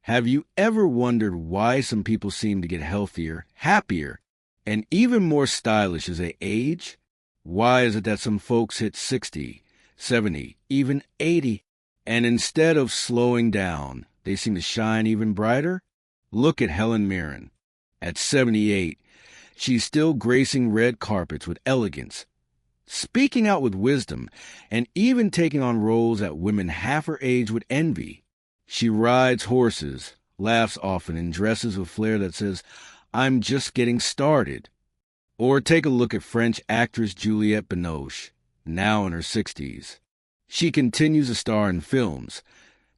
Have you ever wondered why some people seem to get healthier, happier, and even more stylish as they age? Why is it that some folks hit 60, 70, even 80, and instead of slowing down, they seem to shine even brighter? Look at Helen Mirren. At 78, she's still gracing red carpets with elegance, speaking out with wisdom, and even taking on roles that women half her age would envy. She rides horses, laughs often, and dresses with flair that says, "I'm just getting started." Or take a look at French actress Juliette Binoche, now in her 60s. She continues to star in films,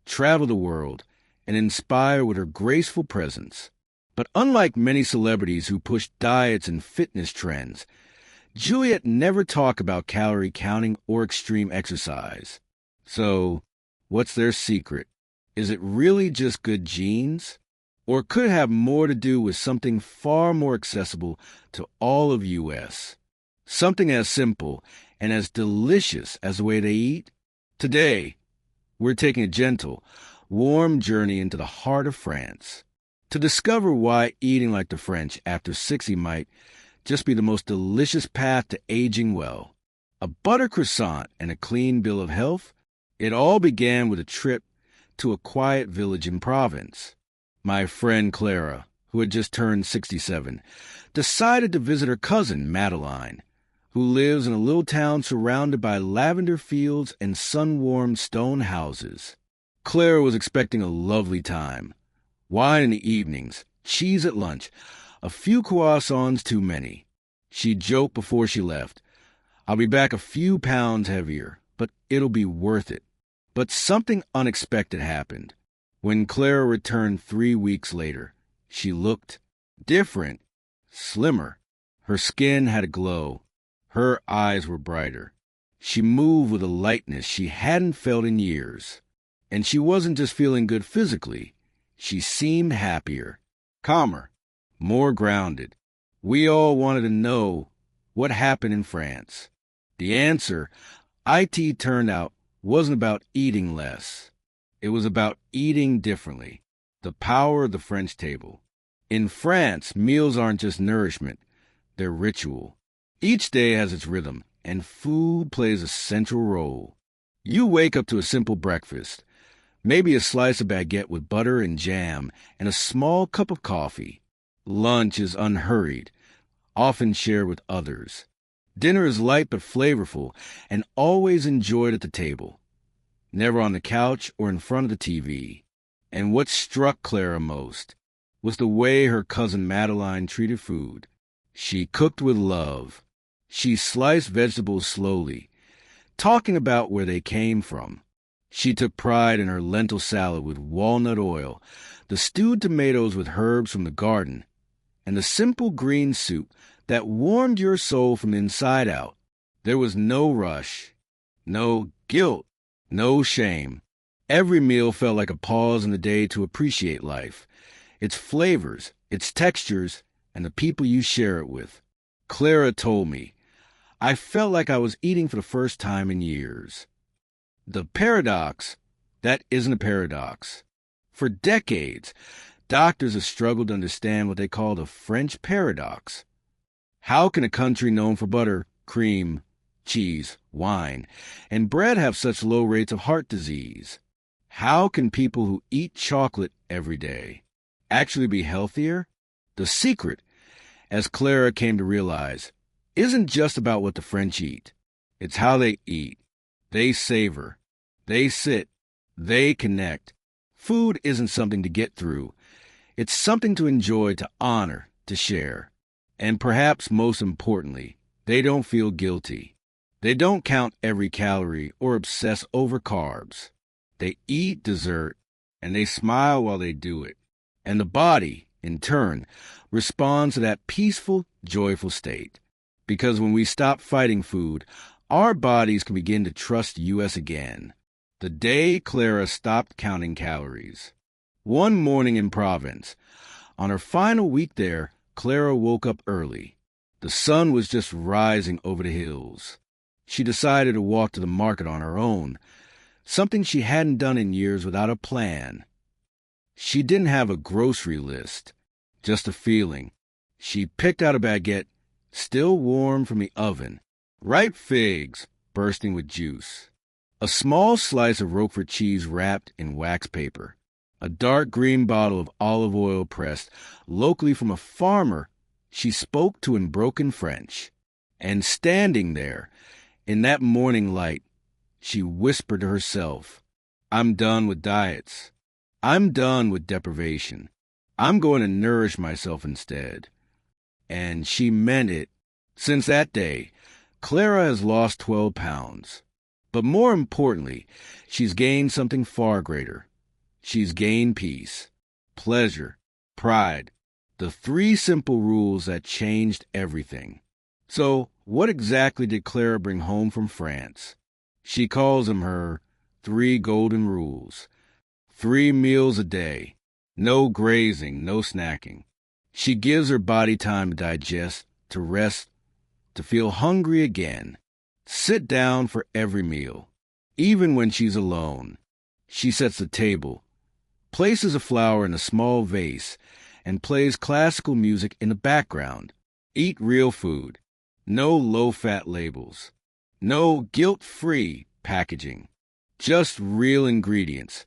travel the world, and inspire with her graceful presence. But unlike many celebrities who push diets and fitness trends, Juliette never talked about calorie counting or extreme exercise. So, what's their secret? Is it really just good genes? Or could it have more to do with something far more accessible to all of US? Something as simple and as delicious as the way they eat? Today, we're taking a gentle, warm journey into the heart of France to discover why eating like the French after 60 might just be the most delicious path to aging well. A butter croissant and a clean bill of health? It all began with a trip to a quiet village in Provence. My friend Clara, who had just turned 67, decided to visit her cousin Madeline, who lives in a little town surrounded by lavender fields and sun-warmed stone houses. Clara was expecting a lovely time. Wine in the evenings, cheese at lunch, a few croissants too many. She joked before she left, "I'll be back a few pounds heavier, but it'll be worth it." But something unexpected happened. When Clara returned 3 weeks later, she looked different, slimmer. Her skin had a glow. Her eyes were brighter. She moved with a lightness she hadn't felt in years. And she wasn't just feeling good physically. She seemed happier, calmer, more grounded. We all wanted to know what happened in France. The answer, IT turned out, wasn't about eating less. It was about eating differently. The power of the French table. In France, meals aren't just nourishment. They're ritual. Each day has its rhythm, and food plays a central role. You wake up to a simple breakfast. Maybe a slice of baguette with butter and jam, and a small cup of coffee. Lunch is unhurried, often shared with others. Dinner is light but flavorful, and always enjoyed at the table. Never on the couch or in front of the TV. And what struck Clara most was the way her cousin Madeline treated food. She cooked with love. She sliced vegetables slowly, talking about where they came from. She took pride in her lentil salad with walnut oil, the stewed tomatoes with herbs from the garden, and the simple green soup that warmed your soul from the inside out. There was no rush, no guilt, no shame. Every meal felt like a pause in the day to appreciate life, its flavors, its textures, and the people you share it with. Clara told me, "I felt like I was eating for the first time in years." The paradox, that isn't a paradox. For decades, doctors have struggled to understand what they call the French paradox. How can a country known for butter, cream, cheese, wine, and bread have such low rates of heart disease? How can people who eat chocolate every day actually be healthier? The secret, as Clara came to realize, isn't just about what the French eat. It's how they eat. They savor. They sit. They connect. Food isn't something to get through. It's something to enjoy, to honor, to share. And perhaps most importantly, they don't feel guilty. They don't count every calorie or obsess over carbs. They eat dessert, and they smile while they do it. And the body, in turn, responds to that peaceful, joyful state. Because when we stop fighting food, our bodies can begin to trust us again. The day Clara stopped counting calories. One morning in Provence, on her final week there, Clara woke up early. The sun was just rising over the hills. She decided to walk to the market on her own, something she hadn't done in years without a plan. She didn't have a grocery list, just a feeling. She picked out a baguette, still warm from the oven, ripe figs bursting with juice, a small slice of Roquefort cheese wrapped in wax paper, a dark green bottle of olive oil pressed locally from a farmer she spoke to in broken French. And standing there, in that morning light, she whispered to herself, "I'm done with diets. I'm done with deprivation. I'm going to nourish myself instead." And she meant it. Since that day, Clara has lost 12 pounds. But more importantly, she's gained something far greater. She's gained peace, pleasure, pride, the 3 simple rules that changed everything. So, what exactly did Clara bring home from France? She calls them her 3 golden rules. 3 meals a day. No grazing, no snacking. She gives her body time to digest, to rest, to feel hungry again. Sit down for every meal, even when she's alone. She sets the table, places a flower in a small vase, and plays classical music in the background. Eat real food. No low-fat labels. No guilt-free packaging. Just real ingredients.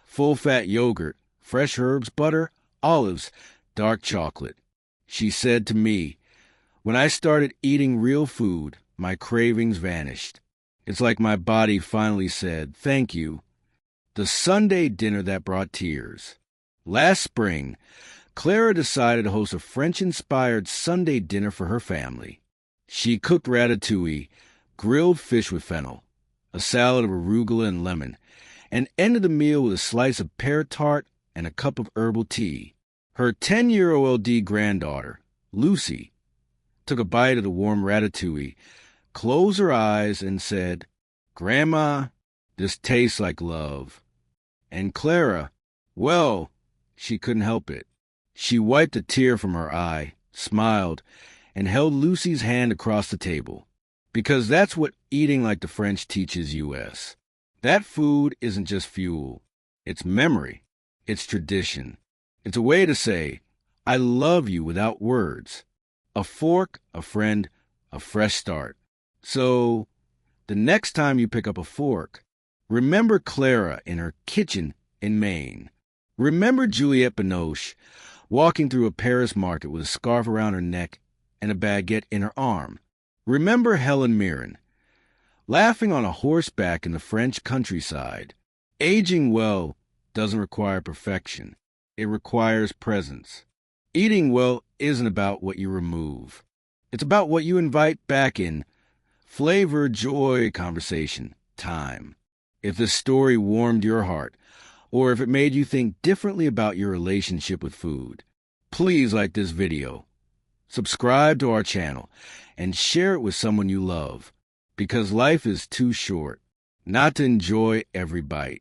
Full-fat yogurt, fresh herbs, butter, olives, dark chocolate. She said to me, "When I started eating real food, my cravings vanished. It's like my body finally said, 'Thank you.'" The Sunday dinner that brought tears. Last spring, Clara decided to host a French-inspired Sunday dinner for her family. She cooked ratatouille, grilled fish with fennel, a salad of arugula and lemon, and ended the meal with a slice of pear tart and a cup of herbal tea. Her 10-year-old granddaughter, Lucy, took a bite of the warm ratatouille, closed her eyes, and said, "Grandma, this tastes like love." And Clara, well, she couldn't help it. She wiped a tear from her eye, smiled, and held Lucy's hand across the table. Because that's what eating like the French teaches us. That food isn't just fuel. It's memory. It's tradition. It's a way to say, "I love you" without words. A fork, a friend, a fresh start. So, the next time you pick up a fork, remember Clara in her kitchen in Maine. Remember Juliette Binoche walking through a Paris market with a scarf around her neck and a baguette in her arm. Remember Helen Mirren, laughing on a horseback in the French countryside. Aging well doesn't require perfection. It requires presence. Eating well isn't about what you remove. It's about what you invite back in. Flavor, joy, conversation, time. If this story warmed your heart, or if it made you think differently about your relationship with food, please like this video, subscribe to our channel, and share it with someone you love, because life is too short not to enjoy every bite.